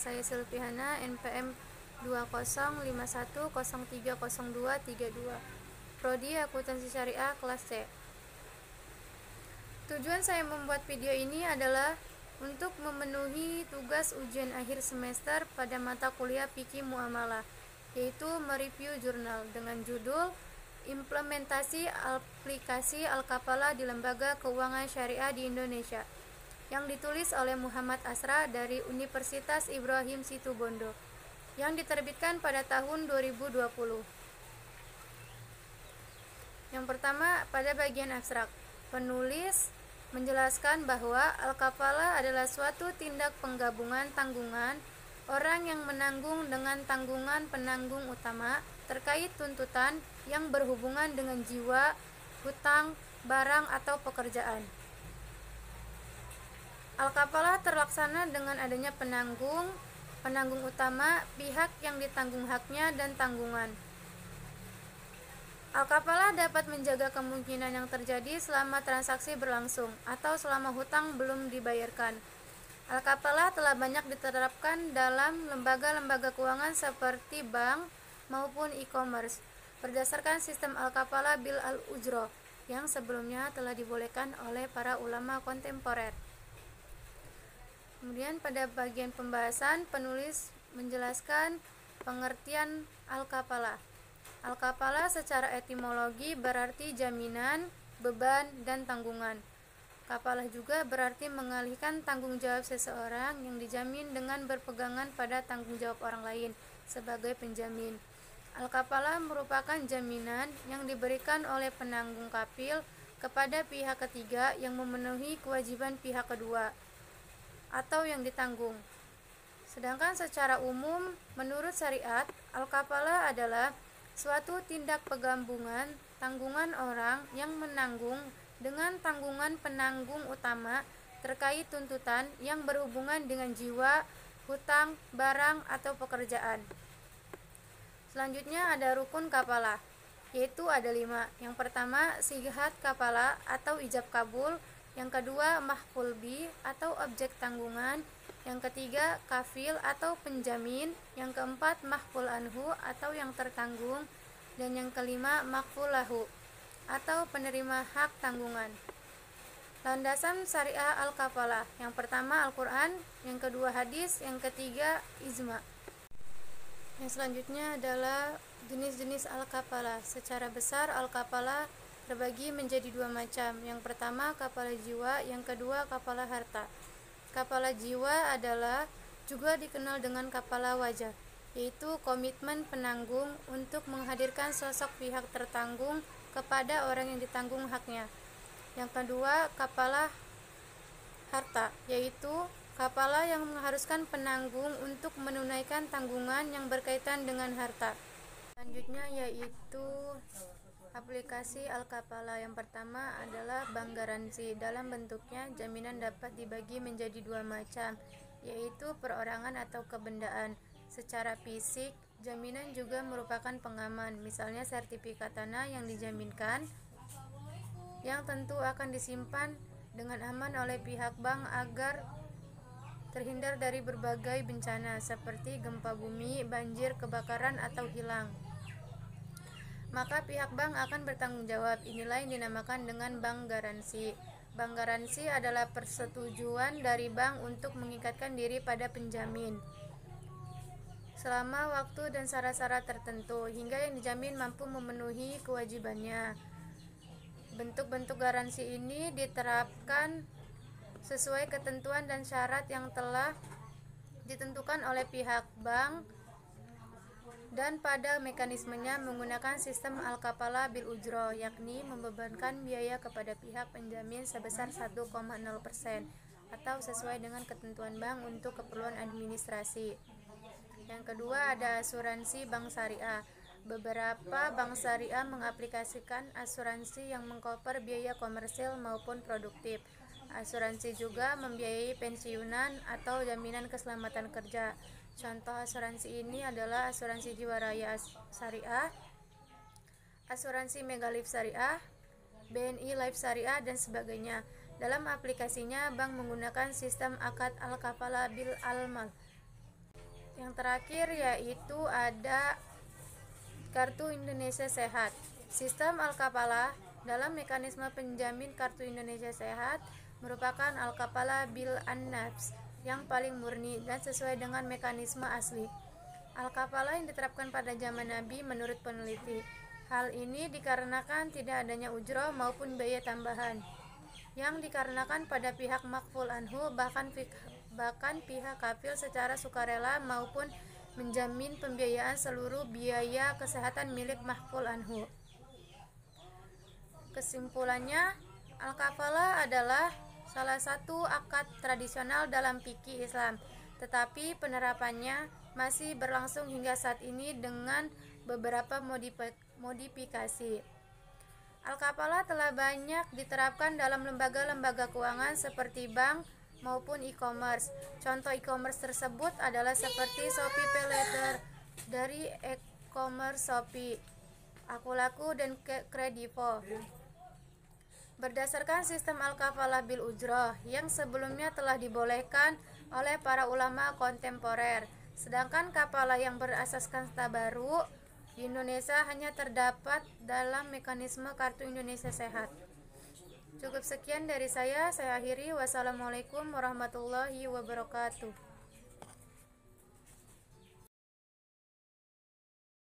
saya Silviana, NPM 2051030232, Prodi Akuntansi Syariah kelas C. Tujuan saya membuat video ini adalah untuk memenuhi tugas ujian akhir semester pada mata kuliah Fikih Muamalah, yaitu mereview jurnal dengan judul Implementasi Aplikasi Al-Kafalah di Lembaga Keuangan Syariah di Indonesia, yang ditulis oleh Muhammad Asra dari Universitas Ibrahim Situbondo, yang diterbitkan pada tahun 2020. Yang pertama, pada bagian abstrak, penulis menjelaskan bahwa al-kafalah adalah suatu tindak penggabungan tanggungan orang yang menanggung dengan tanggungan penanggung utama terkait tuntutan yang berhubungan dengan jiwa, hutang, barang, atau pekerjaan. Al-kafalah terlaksana dengan adanya penanggung utama, pihak yang ditanggung haknya, dan tanggungan. Al-kafalah dapat menjaga kemungkinan yang terjadi selama transaksi berlangsung atau selama hutang belum dibayarkan. Al-kafalah telah banyak diterapkan dalam lembaga-lembaga keuangan seperti bank maupun e-commerce berdasarkan sistem al-kafalah bil al-ujroh yang sebelumnya telah dibolehkan oleh para ulama kontemporer. Kemudian pada bagian pembahasan, penulis menjelaskan pengertian al-kafalah. Al-kafalah secara etimologi berarti jaminan, beban, dan tanggungan. Kafalah juga berarti mengalihkan tanggung jawab seseorang yang dijamin dengan berpegangan pada tanggung jawab orang lain sebagai penjamin. Al-kafalah merupakan jaminan yang diberikan oleh penanggung kafil kepada pihak ketiga yang memenuhi kewajiban pihak kedua atau yang ditanggung. Sedangkan secara umum, menurut syariat, al-kafalah adalah suatu tindak penggabungan tanggungan orang yang menanggung dengan tanggungan penanggung utama terkait tuntutan yang berhubungan dengan jiwa, hutang, barang, atau pekerjaan. Selanjutnya ada rukun kafalah, yaitu ada 5. Yang pertama, sighat kafalah atau ijab kabul. Yang kedua, mahful bi atau objek tanggungan. Yang ketiga, kafil atau penjamin. Yang keempat, mahful anhu atau yang tertanggung. Dan yang kelima, makful lahu atau penerima hak tanggungan. Landasan syariah al-kafalah, yang pertama Al-Quran, yang kedua hadis, yang ketiga ijma. Yang selanjutnya adalah jenis-jenis al-kafalah. Secara besar al-kafalah terbagi menjadi 2 macam. Yang pertama kafalah jiwa, yang kedua kafalah harta. Kafalah jiwa adalah juga dikenal dengan kafalah wajah, yaitu komitmen penanggung untuk menghadirkan sosok pihak tertanggung kepada orang yang ditanggung haknya. Yang kedua kafalah harta, yaitu kafalah yang mengharuskan penanggung untuk menunaikan tanggungan yang berkaitan dengan harta. Selanjutnya yaitu aplikasi al-kafalah. Yang pertama adalah bank garansi. Dalam bentuknya, jaminan dapat dibagi menjadi 2 macam, yaitu perorangan atau kebendaan. Secara fisik, jaminan juga merupakan pengaman, misalnya sertifikat tanah yang dijaminkan, yang tentu akan disimpan dengan aman oleh pihak bank agar terhindar dari berbagai bencana seperti gempa bumi, banjir, kebakaran, atau hilang. Maka pihak bank akan bertanggung jawab. Inilah yang dinamakan dengan bank garansi. Bank garansi adalah persetujuan dari bank untuk mengikatkan diri pada penjamin selama waktu dan syarat-syarat tertentu hingga yang dijamin mampu memenuhi kewajibannya. Bentuk-bentuk garansi ini diterapkan sesuai ketentuan dan syarat yang telah ditentukan oleh pihak bank dan pada mekanismenya menggunakan sistem al-kafalah bil ujroh, yakni membebankan biaya kepada pihak penjamin sebesar 1,0% atau sesuai dengan ketentuan bank untuk keperluan administrasi. Yang kedua ada asuransi bank syariah. Beberapa bank syariah mengaplikasikan asuransi yang mengcover biaya komersil maupun produktif. Asuransi juga membiayai pensiunan atau jaminan keselamatan kerja. Contoh asuransi ini adalah asuransi jiwaraya syariah, asuransi Megalife syariah, BNI Life syariah, dan sebagainya. Dalam aplikasinya, bank menggunakan sistem akad al-kafalah bil al-mal. Yang terakhir yaitu ada Kartu Indonesia Sehat. Sistem Al-Kafalah dalam mekanisme penjamin Kartu Indonesia Sehat merupakan Al-Kafalah bil An-Nafs yang paling murni dan sesuai dengan mekanisme asli. Al-Kafalah yang diterapkan pada zaman Nabi menurut peneliti. Hal ini dikarenakan tidak adanya ujroh maupun biaya tambahan yang dikarenakan pada pihak makful anhu, bahkan pihak kafil secara sukarela maupun menjamin pembiayaan seluruh biaya kesehatan milik makful anhu. Kesimpulannya, al-kafalah adalah salah satu akad tradisional dalam fikih Islam, tetapi penerapannya masih berlangsung hingga saat ini dengan beberapa modifikasi. Al-kafalah telah banyak diterapkan dalam lembaga-lembaga keuangan seperti bank maupun e-commerce. Contoh e-commerce tersebut adalah seperti Shopee PayLater dari e-commerce Shopee, Akulaku, dan Kredivo. Berdasarkan sistem al-kafalah bil ujroh yang sebelumnya telah dibolehkan oleh para ulama kontemporer, sedangkan kafalah yang berasaskan tabaru di Indonesia hanya terdapat dalam mekanisme Kartu Indonesia Sehat. Cukup sekian dari saya akhiri. Wassalamualaikum warahmatullahi wabarakatuh.